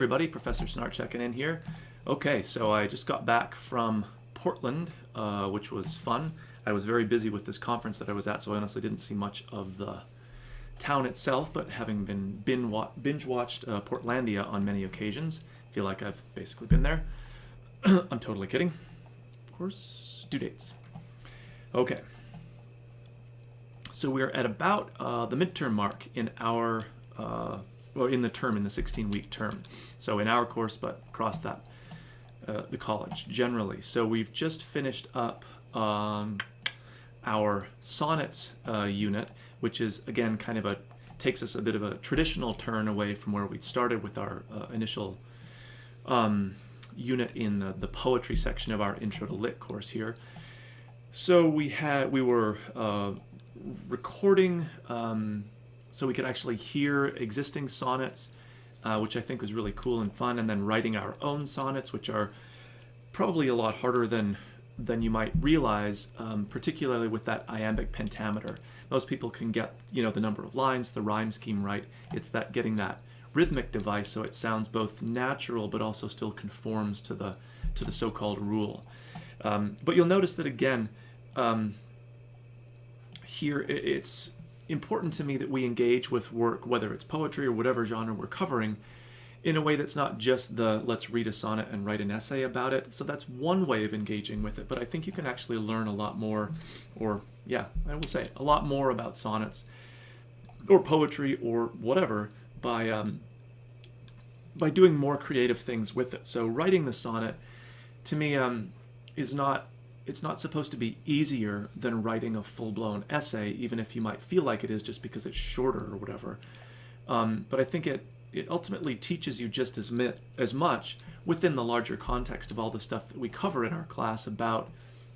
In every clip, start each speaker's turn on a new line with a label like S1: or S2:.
S1: Everybody, Professor Snart checking in here. Okay, so I just got back from Portland, which was fun. I was very busy with this conference that I was at, so I honestly didn't see much of the town itself, but having been binge-watched Portlandia on many occasions, I feel like I've basically been there. I'm totally kidding. Of course, due dates. Okay. So we're at about the midterm mark in our in the 16-week term. So in our course, but across that, the college generally. So we've just finished up our sonnets unit, which is, again, kind of takes us a bit of a traditional turn away from where we started with our initial unit in the poetry section of our Intro to Lit course here. So we were recording so we could actually hear existing sonnets, which I think was really cool and fun, and then writing our own sonnets, which are probably a lot harder than you might realize, particularly with that iambic pentameter. Most people can get, the number of lines, the rhyme scheme right. It's that getting that rhythmic device so it sounds both natural but also still conforms to the so-called rule. But you'll notice that again, here it's important to me that we engage with work, whether it's poetry or whatever genre we're covering, in a way that's not just the let's read a sonnet and write an essay about it. So that's one way of engaging with it, but I think you can actually learn a lot more, or yeah, I will say a lot more about sonnets or poetry or whatever by doing more creative things with it. So writing the sonnet, to me, it's not supposed to be easier than writing a full-blown essay, even if you might feel like it is just because it's shorter or whatever. But I think it ultimately teaches you just as much within the larger context of all the stuff that we cover in our class about,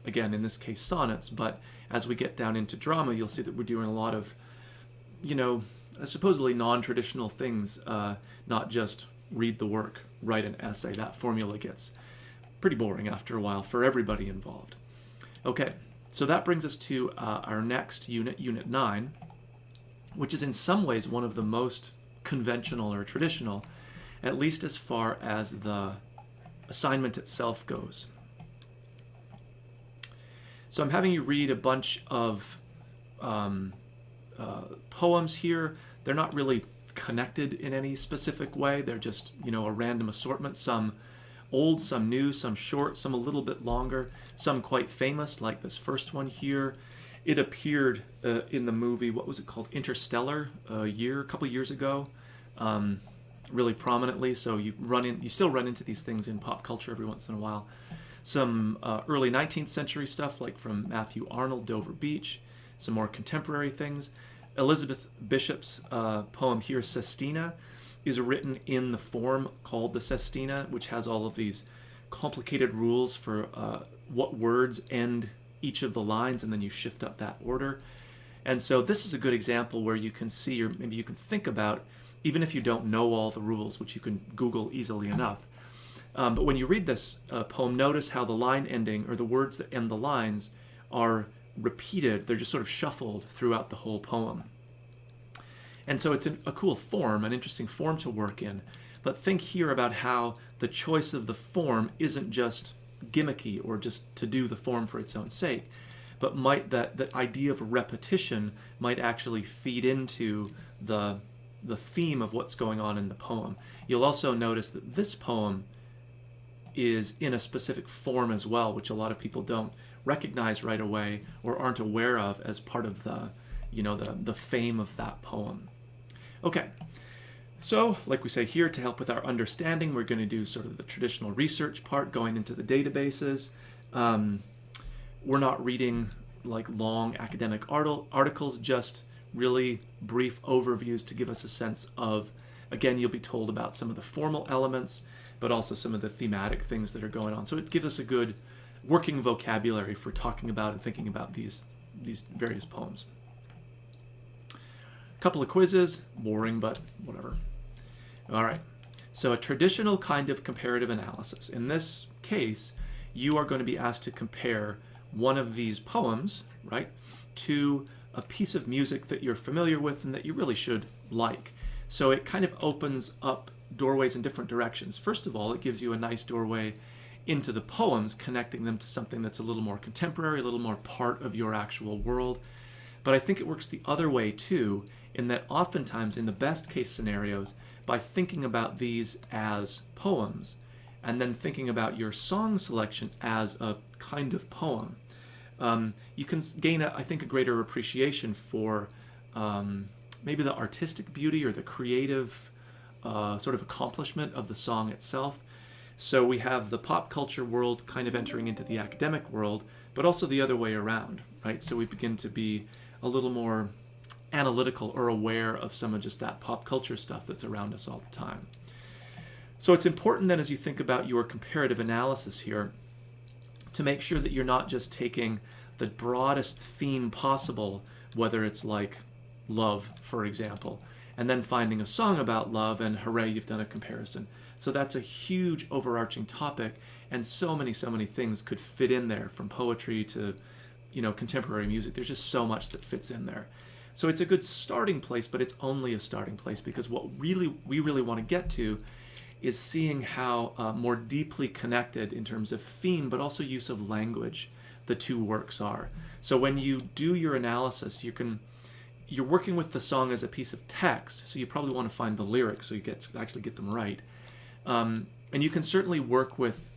S1: again, in this case, sonnets. But as we get down into drama, you'll see that we're doing a lot of, supposedly non-traditional things, not just read the work, write an essay. That formula gets pretty boring after a while for everybody involved. Okay, so that brings us to our next unit, Unit 9, which is in some ways one of the most conventional or traditional, at least as far as the assignment itself goes. So I'm having you read a bunch of poems here. They're not really connected in any specific way. They're just, a random assortment, some old, some new, some short, some a little bit longer, some quite famous, like this first one here. It appeared in the movie, what was it called, Interstellar, a couple years ago, really prominently. So you still run into these things in pop culture every once in a while. Some early 19th century stuff, like from Matthew Arnold, Dover Beach. Some more contemporary things. Elizabeth Bishop's poem here, Sestina, is written in the form called the Sestina, which has all of these complicated rules for what words end each of the lines, and then you shift up that order. And so this is a good example where you can see, or maybe you can think about, even if you don't know all the rules, which you can Google easily enough. But when you read this poem, notice how the line ending, or the words that end the lines, are repeated. They're just sort of shuffled throughout the whole poem. And so it's a cool form, an interesting form to work in. But think here about how the choice of the form isn't just gimmicky or just to do the form for its own sake, but that idea of repetition might actually feed into the theme of what's going on in the poem. You'll also notice that this poem is in a specific form as well, which a lot of people don't recognize right away or aren't aware of as part of the fame of that poem. Okay, so like we say here, to help with our understanding, we're going to do sort of the traditional research part, going into the databases. We're not reading like long academic articles, just really brief overviews to give us a sense of, again, you'll be told about some of the formal elements, but also some of the thematic things that are going on. So it gives us a good working vocabulary for talking about and thinking about these various poems. Couple of quizzes, boring, but whatever. All right, so a traditional kind of comparative analysis. In this case, you are going to be asked to compare one of these poems, right, to a piece of music that you're familiar with and that you really should like. So it kind of opens up doorways in different directions. First of all, it gives you a nice doorway into the poems, connecting them to something that's a little more contemporary, a little more part of your actual world. But I think it works the other way too, in that oftentimes in the best case scenarios, by thinking about these as poems, and then thinking about your song selection as a kind of poem, you can gain, I think, a greater appreciation for maybe the artistic beauty or the creative sort of accomplishment of the song itself. So we have the pop culture world kind of entering into the academic world, but also the other way around, right? So we begin to be a little more analytical or aware of some of just that pop culture stuff that's around us all the time. So it's important then, as you think about your comparative analysis here, to make sure that you're not just taking the broadest theme possible, whether it's like love, for example, and then finding a song about love and hooray, you've done a comparison. So that's a huge overarching topic, and so many things could fit in there, from poetry to, contemporary music. There's just so much that fits in there. So it's a good starting place, but it's only a starting place, because what we really want to get to is seeing how more deeply connected in terms of theme, but also use of language, the two works are. So when you do your analysis, you're working with the song as a piece of text, so you probably want to find the lyrics so you actually get them right. And you can certainly work with,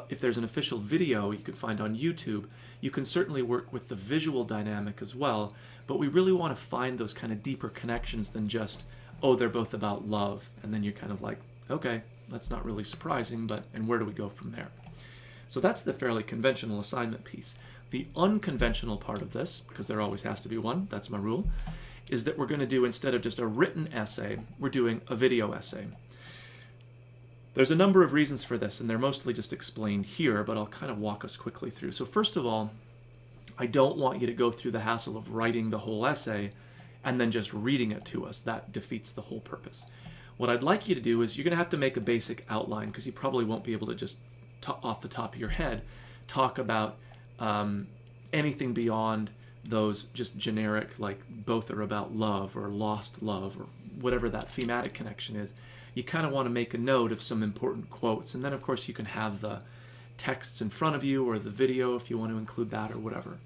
S1: if there's an official video you can find on YouTube, you can certainly work with the visual dynamic as well, but we really want to find those kind of deeper connections than just, oh, they're both about love, and then you're kind of like, okay, that's not really surprising, and where do we go from there? So that's the fairly conventional assignment piece. The unconventional part of this, because there always has to be one, that's my rule, is that we're going to do, instead of just a written essay, we're doing a video essay. There's a number of reasons for this, and they're mostly just explained here, but I'll kind of walk us quickly through. So first of all, I don't want you to go through the hassle of writing the whole essay and then just reading it to us. That defeats the whole purpose. What I'd like you to do is you're going to have to make a basic outline, because you probably won't be able to just, off the top of your head, talk about anything beyond those just generic, like both are about love or lost love or whatever that thematic connection is. You kind of want to make a note of some important quotes, and then of course you can have the texts in front of you or the video if you want to include that or whatever.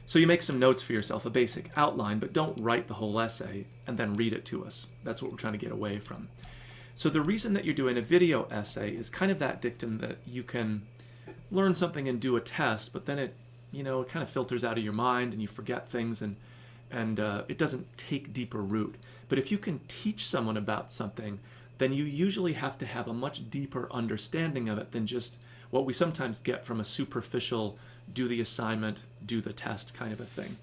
S1: So you make some notes for yourself, a basic outline, but don't write the whole essay and then read it to us. That's what we're trying to get away from. So the reason that you're doing a video essay is kind of that dictum that you can learn something and do a test, but then it kind of filters out of your mind and you forget things, and it doesn't take deeper root. But if you can teach someone about something, then you usually have to have a much deeper understanding of it than just what we sometimes get from a superficial do the assignment, do the test kind of a thing.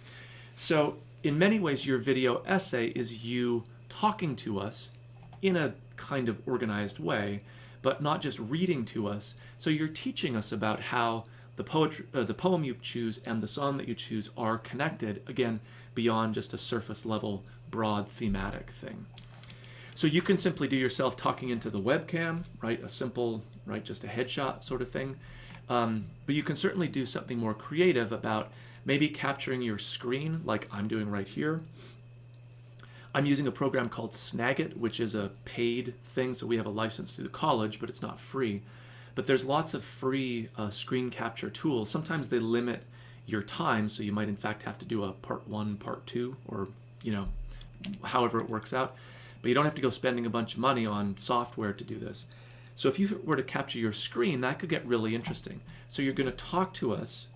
S1: So in many ways, your video essay is you talking to us in a kind of organized way, but not just reading to us. So you're teaching us about how the poem you choose and the song that you choose are connected, again, beyond just a surface level, broad thematic thing. So you can simply do yourself talking into the webcam, right? A simple, right, just a headshot sort of thing. But you can certainly do something more creative about maybe capturing your screen like I'm doing right here. I'm using a program called Snagit, which is a paid thing, so we have a license through the college, but it's not free. But there's lots of free screen capture tools. Sometimes they limit your time, so you might in fact have to do a part 1, part 2, or however it works out. But you don't have to go spending a bunch of money on software to do this. So if you were to capture your screen, that could get really interesting. So you're going to talk to us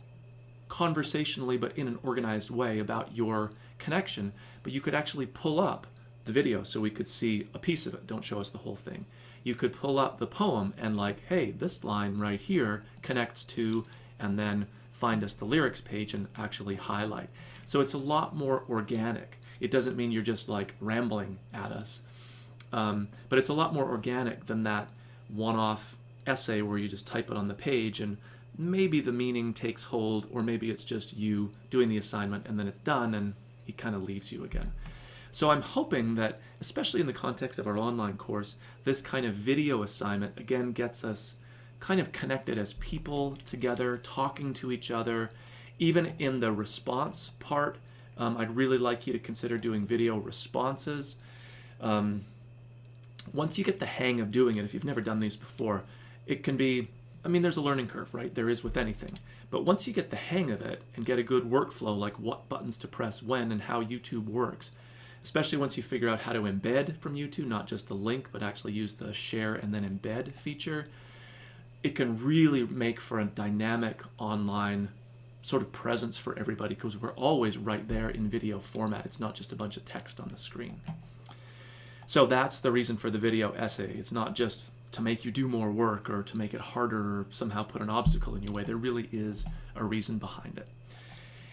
S1: conversationally, but in an organized way about your connection. But you could actually pull up the video so we could see a piece of it. Don't show us the whole thing. You could pull up the poem and like, hey, this line right here connects to, and then find us the lyrics page and actually highlight. So it's a lot more organic. It doesn't mean you're just like rambling at us, but it's a lot more organic than that one-off essay where you just type it on the page and maybe the meaning takes hold, or maybe it's just you doing the assignment and then it's done and it kind of leaves you again. So I'm hoping that, especially in the context of our online course, this kind of video assignment again gets us kind of connected as people together, talking to each other. Even in the response part, I'd really like you to consider doing video responses. once you get the hang of doing it, if you've never done these before, it can be, I mean, there's a learning curve, right? There is with anything. But once you get the hang of it and get a good workflow, like what buttons to press when and how YouTube works, especially once you figure out how to embed from YouTube, not just the link, but actually use the share and then embed feature, it can really make for a dynamic online sort of presence for everybody, because we're always right there in video format. It's not just a bunch of text on the screen. So that's the reason for the video essay. It's not just to make you do more work or to make it harder or somehow put an obstacle in your way. There really is a reason behind it.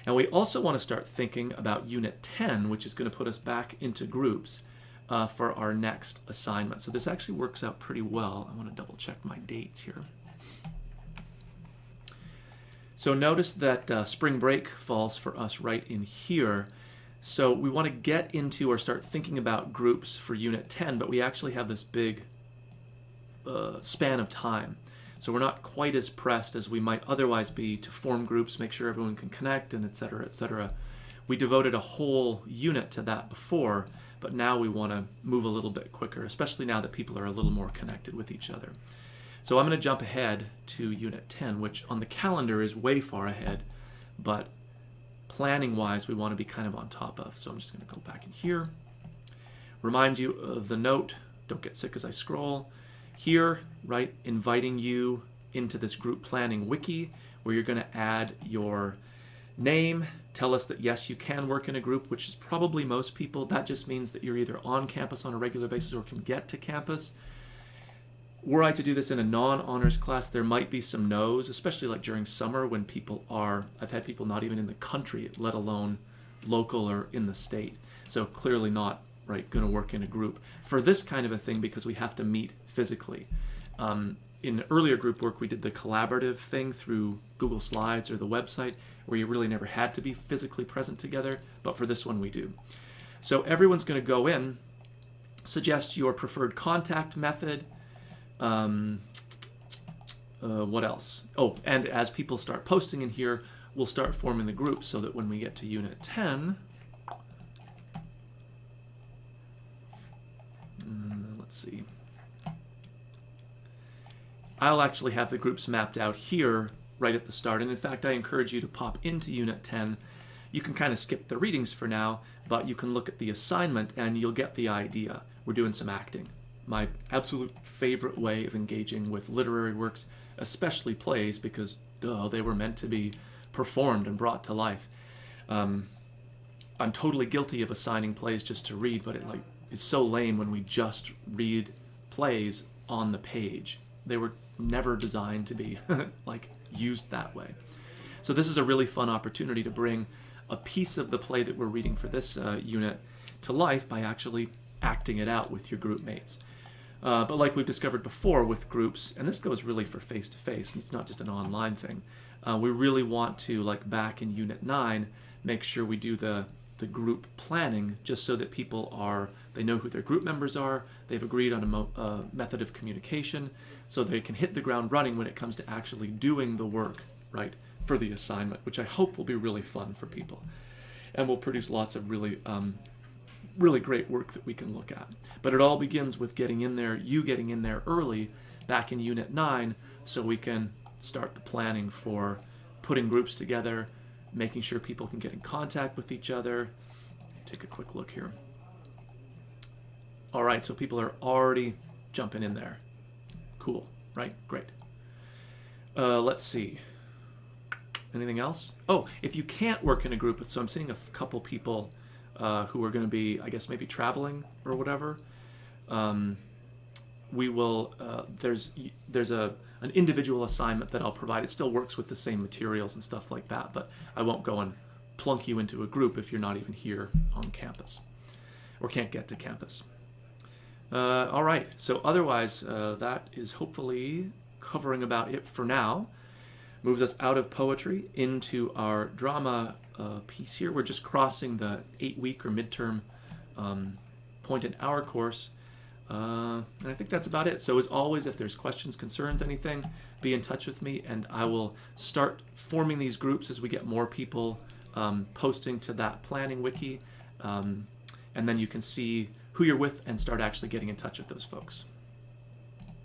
S1: And we also want to start thinking about Unit 10, which is going to put us back into groups for our next assignment. So this actually works out pretty well. I want to double check my dates here. So notice that spring break falls for us right in here. So we want to get into or start thinking about groups for Unit 10, but we actually have this big span of time. So we're not quite as pressed as we might otherwise be to form groups, make sure everyone can connect, and et cetera, et cetera. We devoted a whole unit to that before, but now we want to move a little bit quicker, especially now that people are a little more connected with each other. So I'm going to jump ahead to Unit 10, which on the calendar is way far ahead, but planning-wise, we want to be kind of on top of. So I'm just going to go back in here. Remind you of the note, don't get sick as I scroll. Here, right, inviting you into this group planning wiki, where you're going to add your name, tell us that yes, you can work in a group, which is probably most people. That just means that you're either on campus on a regular basis or can get to campus. Were I to do this in a non-honors class, there might be some no's, especially like during summer when people are, I've had people not even in the country, let alone local or in the state. So clearly not, right, going to work in a group for this kind of a thing, because we have to meet physically. In earlier group work, we did the collaborative thing through Google Slides or the website, where you really never had to be physically present together, but for this one we do. So everyone's going to go in, suggest your preferred contact method. What else? Oh, and as people start posting in here, we'll start forming the groups so that when we get to Unit 10, let's see. I'll actually have the groups mapped out here right at the start. And in fact, I encourage you to pop into Unit 10. You can kind of skip the readings for now, but you can look at the assignment and you'll get the idea. We're doing some acting. My absolute favorite way of engaging with literary works, especially plays, because they were meant to be performed and brought to life. I'm totally guilty of assigning plays just to read, but it's so lame when we just read plays on the page. They were never designed to be used that way. So this is a really fun opportunity to bring a piece of the play that we're reading for this unit to life by actually acting it out with your group mates. But like we've discovered before with groups, and this goes really for face-to-face, and it's not just an online thing, we really want to, like back in Unit 9, make sure we do the group planning just so that people they know who their group members are, they've agreed on a method of communication, so they can hit the ground running when it comes to actually doing the work, right, for the assignment, which I hope will be really fun for people. And will produce lots of really great work that we can look at. But it all begins with getting in there early back in Unit 9, so we can start the planning for putting groups together, making sure people can get in contact with each other. Take a quick look here. All right, so people are already jumping in there. Cool, right? Great. Let's see. Anything else? Oh, if you can't work in a group, so I'm seeing a couple people who are going to be, I guess, maybe traveling or whatever. We will, there's an individual assignment that I'll provide. It still works with the same materials and stuff like that, but I won't go and plunk you into a group if you're not even here on campus or can't get to campus. All right, so otherwise, that is hopefully covering about it for now. Moves us out of poetry into our drama piece here. We're just crossing the 8-week or midterm point in our course. And I think that's about it. So as always, if there's questions, concerns, anything, be in touch with me, and I will start forming these groups as we get more people posting to that planning wiki. And then you can see who you're with and start actually getting in touch with those folks.